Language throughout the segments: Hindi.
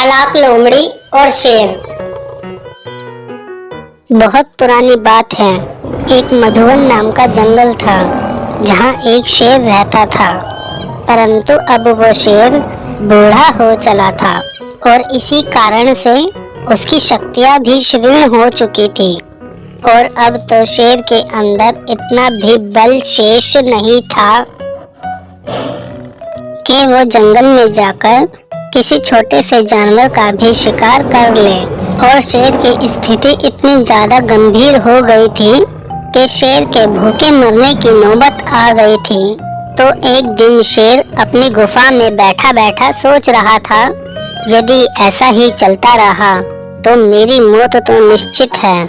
चालाक लोमड़ी और शेर। बहुत पुरानी बात है। एक मधुवन नाम का जंगल था जहाँ एक शेर रहता था, परंतु अब वो शेर बूढ़ा हो चला था और इसी कारण से उसकी शक्तियाँ भी क्षीण हो चुकी थी और अब तो शेर के अंदर इतना भी बल शेष नहीं था कि वो जंगल में जाकर किसी छोटे से जानवर का भी शिकार कर ले। और शेर की स्थिति इतनी ज्यादा गंभीर हो गई थी कि शेर के भूखे मरने की नौबत आ गई थी। तो एक दिन शेर अपनी गुफा में बैठा बैठा सोच रहा था, यदि ऐसा ही चलता रहा तो मेरी मौत तो निश्चित है।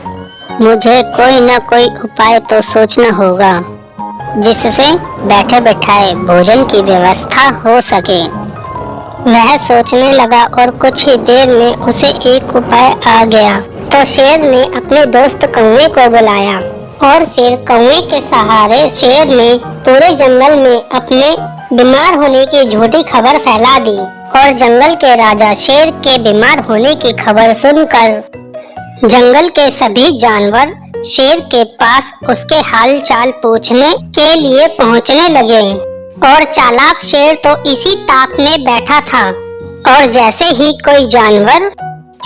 मुझे कोई न कोई उपाय तो सोचना होगा जिससे बैठे बैठाए भोजन की व्यवस्था हो सके। वह सोचने लगा और कुछ ही देर में उसे एक उपाय आ गया। तो शेर ने अपने दोस्त कौवे को बुलाया और फिर कौवे के सहारे शेर ने पूरे जंगल में अपने बीमार होने की झूठी खबर फैला दी। और जंगल के राजा शेर के बीमार होने की खबर सुनकर जंगल के सभी जानवर शेर के पास उसके हाल चाल पूछने के लिए पहुंचने लगे। और चालाक शेर तो इसी ताक में बैठा था और जैसे ही कोई जानवर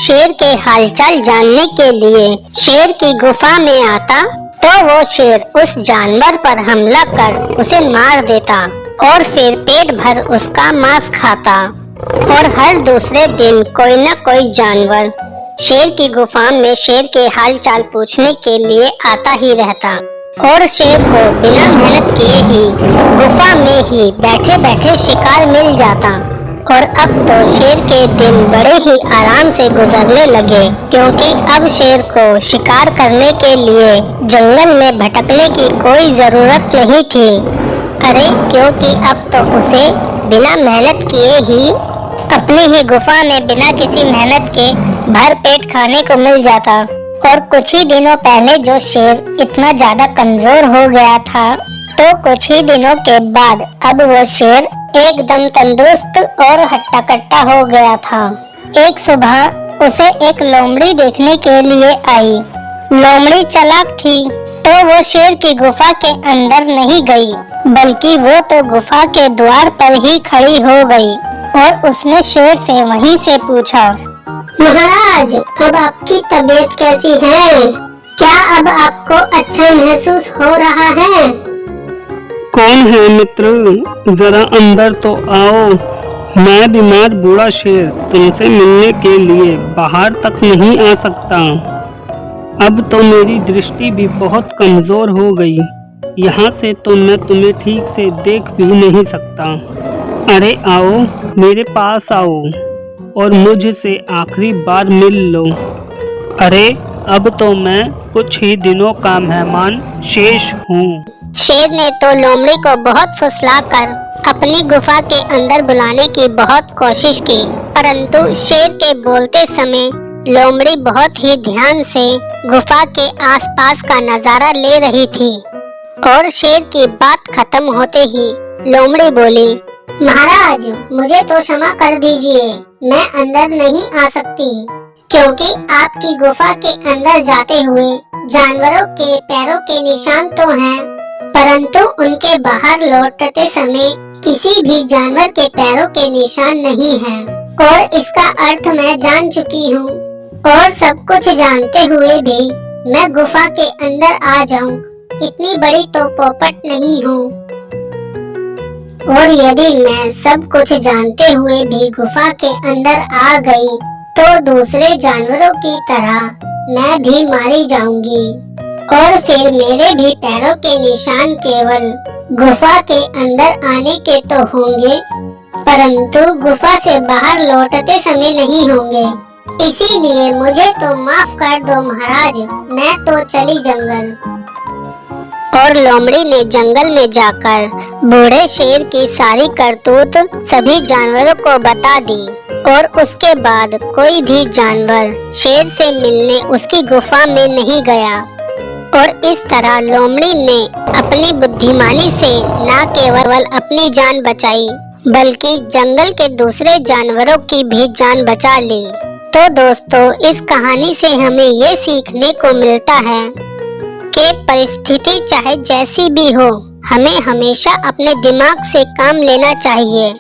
शेर के हालचाल जानने के लिए शेर की गुफा में आता तो वो शेर उस जानवर पर हमला कर उसे मार देता और फिर पेट भर उसका मांस खाता। और हर दूसरे दिन कोई न कोई जानवर शेर की गुफा में शेर के हाल चाल पूछने के लिए आता ही रहता और शेर को बिना मेहनत किए ही गुफा में ही बैठे बैठे शिकार मिल जाता। और अब तो शेर के दिन बड़े ही आराम से गुजरने लगे, क्योंकि अब शेर को शिकार करने के लिए जंगल में भटकने की कोई जरूरत नहीं थी। अरे क्योंकि अब तो उसे बिना मेहनत किए ही अपनी ही गुफा में बिना किसी मेहनत के भर पेट खाने को मिल जाता। और कुछ ही दिनों पहले जो शेर इतना ज्यादा कमजोर हो गया था, तो कुछ ही दिनों के बाद अब वो शेर एकदम तंदुरुस्त और हट्टा कट्टा हो गया था। एक सुबह उसे एक लोमड़ी देखने के लिए आई। लोमड़ी चालाक थी तो वो शेर की गुफा के अंदर नहीं गई, बल्कि वो तो गुफा के द्वार पर ही खड़ी हो गई। और उसने शेर से वहीं से पूछा, महाराज अब आपकी तबीयत कैसी है? क्या अब आपको अच्छा महसूस हो रहा है? कौन है मित्र, जरा अंदर तो आओ। मैं बीमार बूढ़ा शेर तुमसे मिलने के लिए बाहर तक नहीं आ सकता। अब तो मेरी दृष्टि भी बहुत कमजोर हो गई। यहाँ से तो मैं तुम्हें ठीक से देख भी नहीं सकता। अरे आओ, मेरे पास आओ और मुझसे आखिरी बार मिल लो। अरे अब तो मैं कुछ ही दिनों का मेहमान शेष हूँ। शेर ने तो लोमड़ी को बहुत फुसलाकर अपनी गुफा के अंदर बुलाने की बहुत कोशिश की, परंतु शेर के बोलते समय लोमड़ी बहुत ही ध्यान से गुफा के आसपास का नजारा ले रही थी। और शेर की बात खत्म होते ही लोमड़ी बोली, महाराज मुझे तो क्षमा कर दीजिए, मैं अंदर नहीं आ सकती, क्योंकि आपकी गुफा के अंदर जाते हुए जानवरों के पैरों के निशान तो हैं, परंतु उनके बाहर लौटते समय किसी भी जानवर के पैरों के निशान नहीं हैं। और इसका अर्थ मैं जान चुकी हूँ, और सब कुछ जानते हुए भी मैं गुफा के अंदर आ जाऊँ, इतनी बड़ी तो पोपट नहीं हूँ। और यदि मैं सब कुछ जानते हुए भी गुफा के अंदर आ गई तो दूसरे जानवरों की तरह मैं भी मारी जाऊंगी और फिर मेरे भी पैरों के निशान केवल गुफा के अंदर आने के तो होंगे, परंतु गुफा से बाहर लौटते समय नहीं होंगे। इसीलिए मुझे तो माफ कर दो महाराज, मैं तो चली जंगल। और लोमड़ी ने जंगल में जाकर बूढ़े शेर की सारी करतूत सभी जानवरों को बता दी। और उसके बाद कोई भी जानवर शेर से मिलने उसकी गुफा में नहीं गया। और इस तरह लोमड़ी ने अपनी बुद्धिमानी से न केवल अपनी जान बचाई बल्कि जंगल के दूसरे जानवरों की भी जान बचा ली। तो दोस्तों, इस कहानी से हमें ये सीखने को मिलता है कि परिस्थिति चाहे जैसी भी हो, हमें हमेशा अपने दिमाग से काम लेना चाहिए